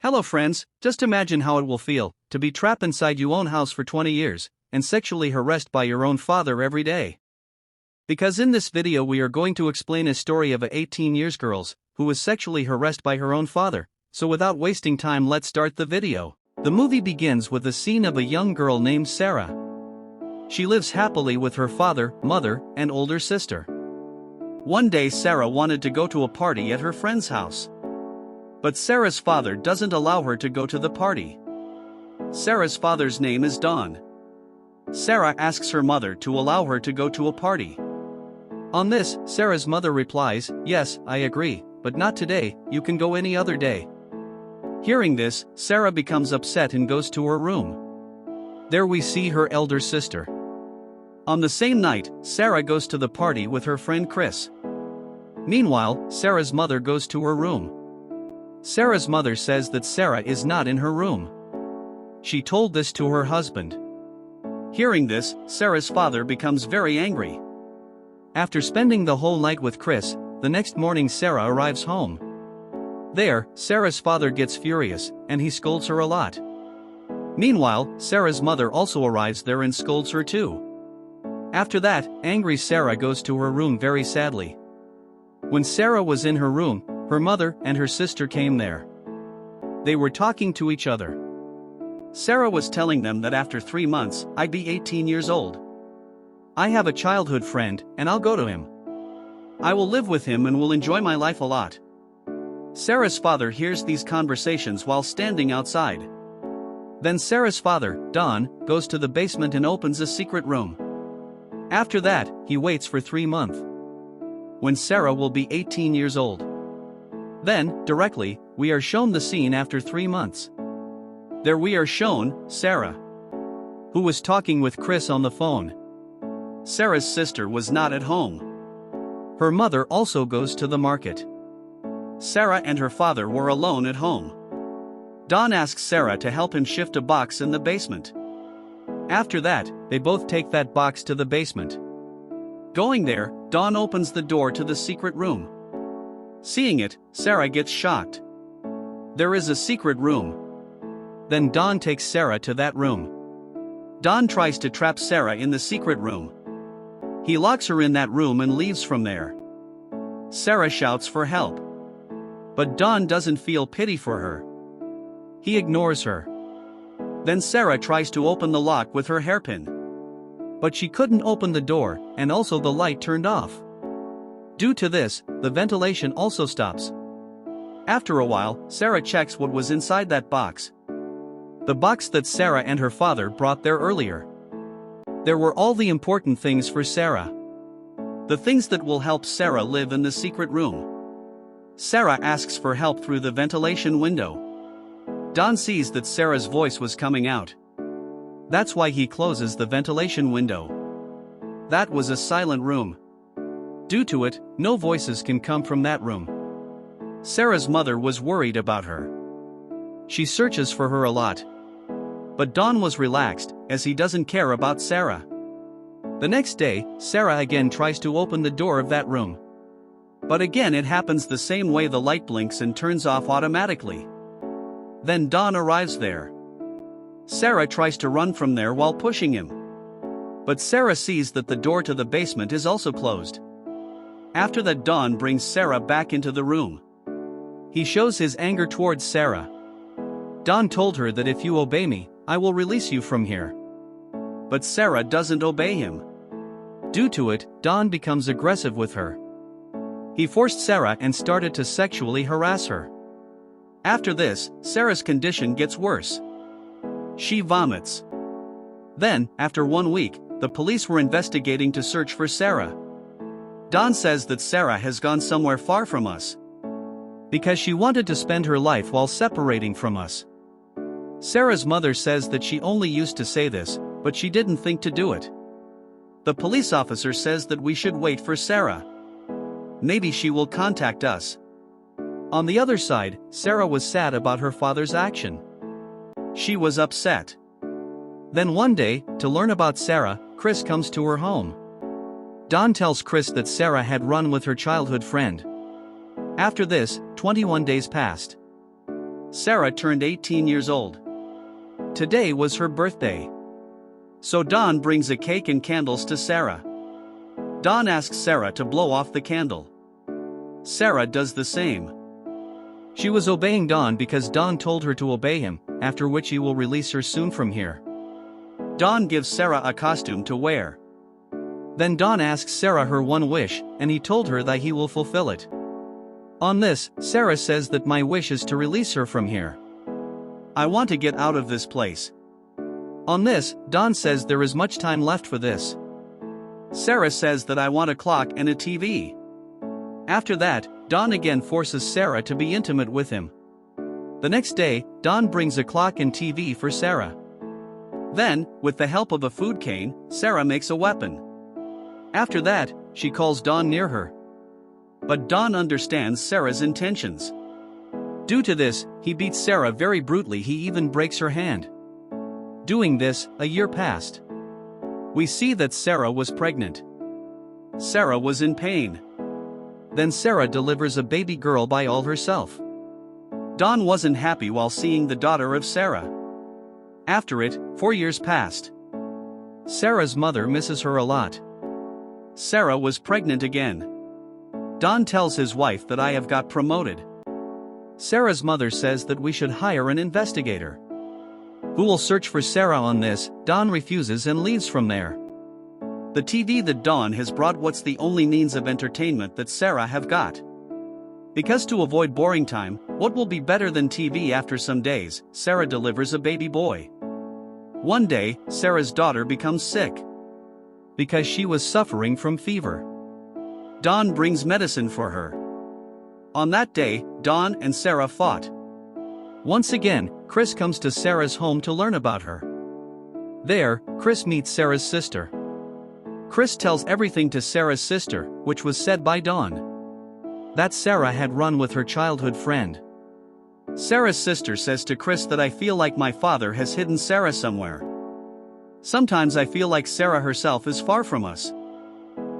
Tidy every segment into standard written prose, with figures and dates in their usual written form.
Hello friends, just imagine how it will feel to be trapped inside your own house for 20 years and sexually harassed by your own father every day. Because in this video we are going to explain a story of a 18 years girl who was sexually harassed by her own father. So without wasting time, let's start the video. The movie begins with a scene of a young girl named Sarah. She lives happily with her father, mother, and older sister. One day Sarah wanted to go to a party at her friend's house. But Sarah's father doesn't allow her to go to the party. Sarah's father's name is Don. Sarah asks her mother to allow her to go to a party. On this, Sarah's mother replies, "Yes, I agree, but not today, you can go any other day." Hearing this, Sarah becomes upset and goes to her room. There we see her elder sister. On the same night, Sarah goes to the party with her friend Chris. Meanwhile, Sarah's mother goes to her room. Sarah's mother says that Sarah is not in her room. She told this to her husband. Hearing this, Sarah's father becomes very angry. After spending the whole night with Chris, the next morning Sarah arrives home. There, Sarah's father gets furious, and he scolds her a lot. Meanwhile, Sarah's mother also arrives there and scolds her too. After that, angry Sarah goes to her room very sadly. When Sarah was in her room, her mother and her sister came there. They were talking to each other. Sarah was telling them that after 3 months, I'd be 18 years old. I have a childhood friend, and I'll go to him. I will live with him and will enjoy my life a lot. Sarah's father hears these conversations while standing outside. Then Sarah's father, Don, goes to the basement and opens a secret room. After that, he waits for 3 months. When Sarah will be 18 years old. Then, directly, we are shown the scene after 3 months. There we are shown Sarah, who was talking with Chris on the phone. Sarah's sister was not at home. Her mother also goes to the market. Sarah and her father were alone at home. Don asks Sarah to help him shift a box in the basement. After that, they both take that box to the basement. Going there, Don opens the door to the secret room. Seeing it, Sarah gets shocked. There is a secret room. Then Don takes Sarah to that room. Don tries to trap Sarah in the secret room. He locks her in that room and leaves from there. Sarah shouts for help. But Don doesn't feel pity for her. He ignores her. Then Sarah tries to open the lock with her hairpin. But she couldn't open the door, and also the light turned off. Due to this, the ventilation also stops. After a while, Sarah checks what was inside that box. The box that Sarah and her father brought there earlier. There were all the important things for Sarah. The things that will help Sarah live in the secret room. Sarah asks for help through the ventilation window. Don sees that Sarah's voice was coming out. That's why he closes the ventilation window. That was a silent room. Due to it, no voices can come from that room. Sarah's mother was worried about her. She searches for her a lot. But Don was relaxed, as he doesn't care about Sarah. The next day, Sarah again tries to open the door of that room. But again it happens the same way, the light blinks and turns off automatically. Then Don arrives there. Sarah tries to run from there while pushing him. But Sarah sees that the door to the basement is also closed. After that, Don brings Sarah back into the room. He shows his anger towards Sarah. Don told her that if you obey me, I will release you from here. But Sarah doesn't obey him. Due to it, Don becomes aggressive with her. He forced Sarah and started to sexually harass her. After this, Sarah's condition gets worse. She vomits. Then, after 1 week, the police were investigating to search for Sarah. Don says that Sarah has gone somewhere far from us. Because she wanted to spend her life while separating from us. Sarah's mother says that she only used to say this, but she didn't think to do it. The police officer says that we should wait for Sarah. Maybe she will contact us. On the other side, Sarah was sad about her father's action. She was upset. Then one day, to learn about Sarah, Chris comes to her home. Don tells Chris that Sarah had run with her childhood friend. After this, 21 days passed. Sarah turned 18 years old. Today was her birthday. So Don brings a cake and candles to Sarah. Don asks Sarah to blow off the candle. Sarah does the same. She was obeying Don because Don told her to obey him, after which he will release her soon from here. Don gives Sarah a costume to wear. Then Don asks Sarah her one wish, and he told her that he will fulfill it. On this, Sarah says that my wish is to release her from here. I want to get out of this place. On this, Don says there is much time left for this. Sarah says that I want a clock and a TV. After that, Don again forces Sarah to be intimate with him. The next day, Don brings a clock and TV for Sarah. Then, with the help of a food cane, Sarah makes a weapon. After that, she calls Don near her. But Don understands Sarah's intentions. Due to this, he beats Sarah very brutally, he even breaks her hand. Doing this, a year passed. We see that Sarah was pregnant. Sarah was in pain. Then Sarah delivers a baby girl by all herself. Don wasn't happy while seeing the daughter of Sarah. After it, 4 years passed. Sarah's mother misses her a lot. Sarah was pregnant again. Don tells his wife that I have got promoted. Sarah's mother says that we should hire an investigator who will search for Sarah. On this, Don refuses and leaves from there. The TV that Don has brought what's the only means of entertainment that Sarah have got. Because to avoid boring time, what will be better than TV? After some days, Sarah delivers a baby boy. One day, Sarah's daughter becomes sick because she was suffering from fever. Don brings medicine for her. On that day, Don and Sarah fought. Once again, Chris comes to Sarah's home to learn about her. There, Chris meets Sarah's sister. Chris tells everything to Sarah's sister, which was said by Don that Sarah had run with her childhood friend. Sarah's sister says to Chris that I feel like my father has hidden Sarah somewhere. Sometimes I feel like Sarah herself is far from us.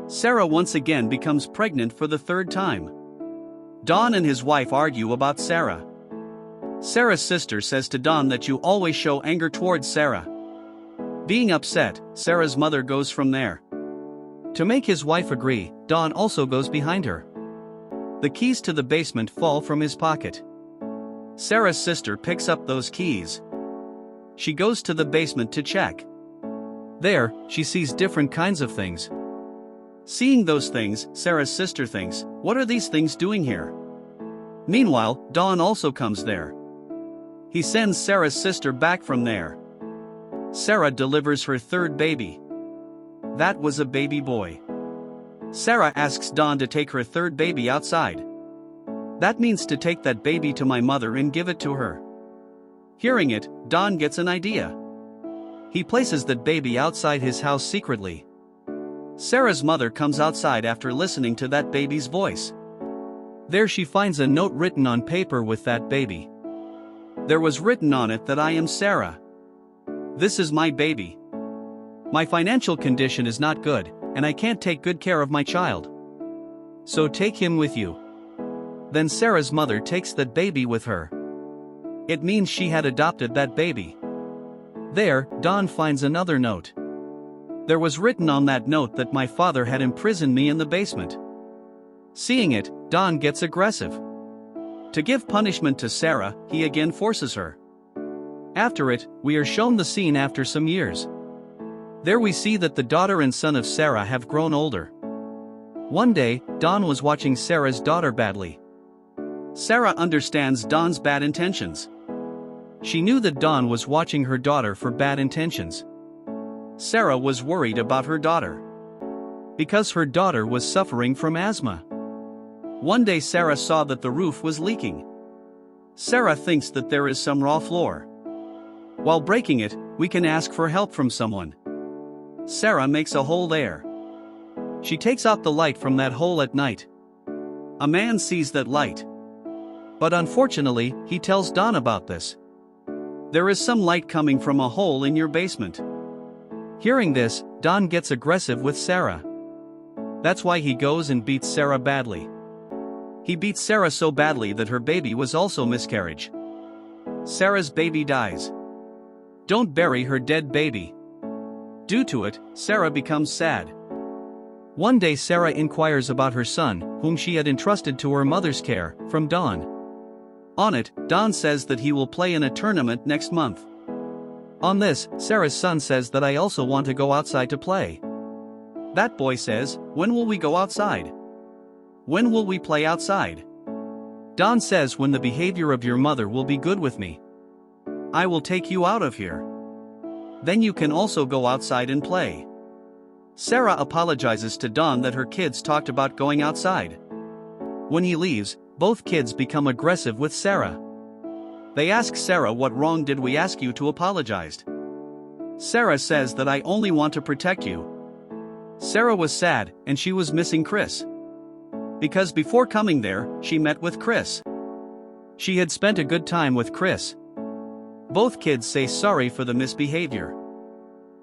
Sarah once again becomes pregnant for the third time. Don and his wife argue about Sarah. Sarah's sister says to Don that you always show anger towards Sarah. Being upset, Sarah's mother goes from there. To make his wife agree, Don also goes behind her. The keys to the basement fall from his pocket. Sarah's sister picks up those keys. She goes to the basement to check. There, she sees different kinds of things. Seeing those things, Sarah's sister thinks, what are these things doing here? Meanwhile, Don also comes there. He sends Sarah's sister back from there. Sarah delivers her third baby. That was a baby boy. Sarah asks Don to take her third baby outside. That means to take that baby to my mother and give it to her. Hearing it, Don gets an idea. He places that baby outside his house secretly. Sarah's mother comes outside after listening to that baby's voice. There she finds a note written on paper with that baby. There was written on it that I am Sarah. This is my baby. My financial condition is not good, and I can't take good care of my child. So take him with you. Then Sarah's mother takes that baby with her. It means she had adopted that baby. There, Don finds another note. There was written on that note that my father had imprisoned me in the basement. Seeing it, Don gets aggressive. To give punishment to Sarah, he again forces her. After it, we are shown the scene after some years. There we see that the daughter and son of Sarah have grown older. One day, Don was watching Sarah's daughter badly. Sarah understands Don's bad intentions. She knew that Don was watching her daughter for bad intentions. Sarah was worried about her daughter because her daughter was suffering from asthma. One day Sarah saw that the roof was leaking. Sarah thinks that there is some raw floor. While breaking it, we can ask for help from someone. Sarah makes a hole there. She takes out the light from that hole at night. A man sees that light. But unfortunately, he tells Don about this. There is some light coming from a hole in your basement. Hearing this, Don gets aggressive with Sarah. That's why he goes and beats Sarah badly. He beats Sarah so badly that her baby was also miscarriage. Sarah's baby dies. Don't bury her dead baby. Due to it, Sarah becomes sad. One day Sarah inquires about her son, whom she had entrusted to her mother's care, from Don. On it, Don says that he will play in a tournament next month. On this, Sarah's son says that I also want to go outside to play. That boy says, when will we go outside? When will we play outside? Don says when the behavior of your mother will be good with me. I will take you out of here. Then you can also go outside and play. Sarah apologizes to Don that her kids talked about going outside. When he leaves, both kids become aggressive with Sarah. They ask Sarah, what wrong did we ask you to apologize? Sarah says that I only want to protect you. Sarah was sad, and she was missing Chris. Because before coming there, she met with Chris. She had spent a good time with Chris. Both kids say sorry for the misbehavior.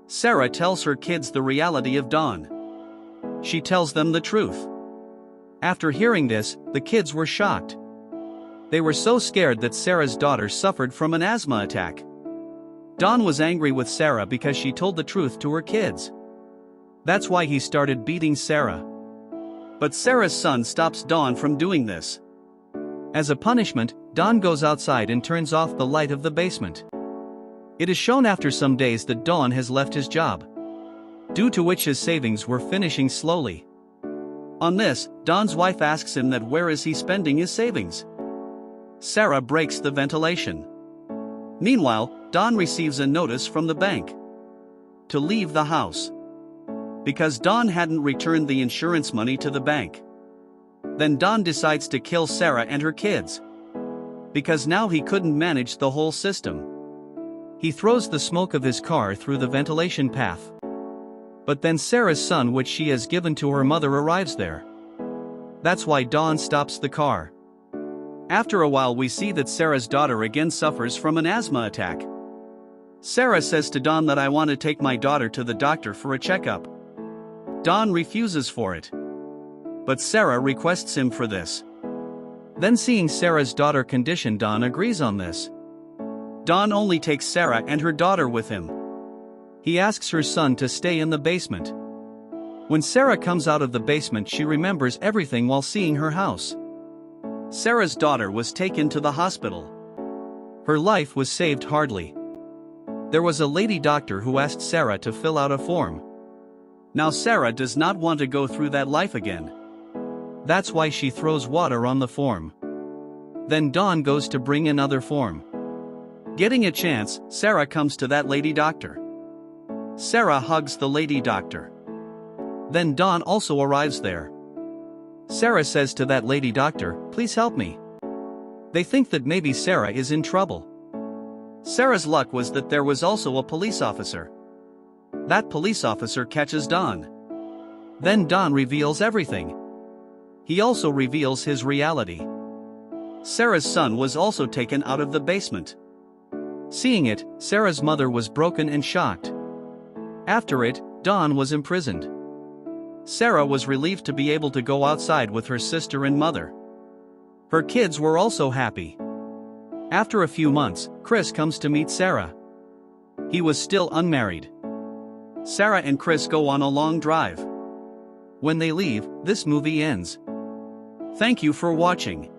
Sarah tells her kids the reality of Don. She tells them the truth. After hearing this, the kids were shocked. They were so scared that Sarah's daughter suffered from an asthma attack. Don was angry with Sarah because she told the truth to her kids. That's why he started beating Sarah. But Sarah's son stops Don from doing this. As a punishment, Don goes outside and turns off the light of the basement. It is shown after some days that Don has left his job, due to which his savings were finishing slowly. On this, Don's wife asks him that where is he spending his savings. Sarah breaks the ventilation. Meanwhile, Don receives a notice from the bank to leave the house, because Don hadn't returned the insurance money to the bank. Then Don decides to kill Sarah and her kids, because now he couldn't manage the whole system. He throws the smoke of his car through the ventilation path. But then Sarah's son, which she has given to her mother, arrives there. That's why Don stops the car. After a while we see that Sarah's daughter again suffers from an asthma attack. Sarah says to Don that I want to take my daughter to the doctor for a checkup. Don refuses for it. But Sarah requests him for this. Then seeing Sarah's daughter condition, Don agrees on this. Don only takes Sarah and her daughter with him. He asks her son to stay in the basement. When Sarah comes out of the basement, she remembers everything while seeing her house. Sarah's daughter was taken to the hospital. Her life was saved hardly. There was a lady doctor who asked Sarah to fill out a form. Now Sarah does not want to go through that life again. That's why she throws water on the form. Then Don goes to bring another form. Getting a chance, Sarah comes to that lady doctor. Sarah hugs the lady doctor. Then Don also arrives there. Sarah says to that lady doctor, please help me. They think that maybe Sarah is in trouble. Sarah's luck was that there was also a police officer. That police officer catches Don. Then Don reveals everything. He also reveals his reality. Sarah's son was also taken out of the basement. Seeing it, Sarah's mother was broken and shocked. After it, Don was imprisoned. Sarah was relieved to be able to go outside with her sister and mother. Her kids were also happy. After a few months, Chris comes to meet Sarah. He was still unmarried. Sarah and Chris go on a long drive. When they leave, this movie ends. Thank you for watching.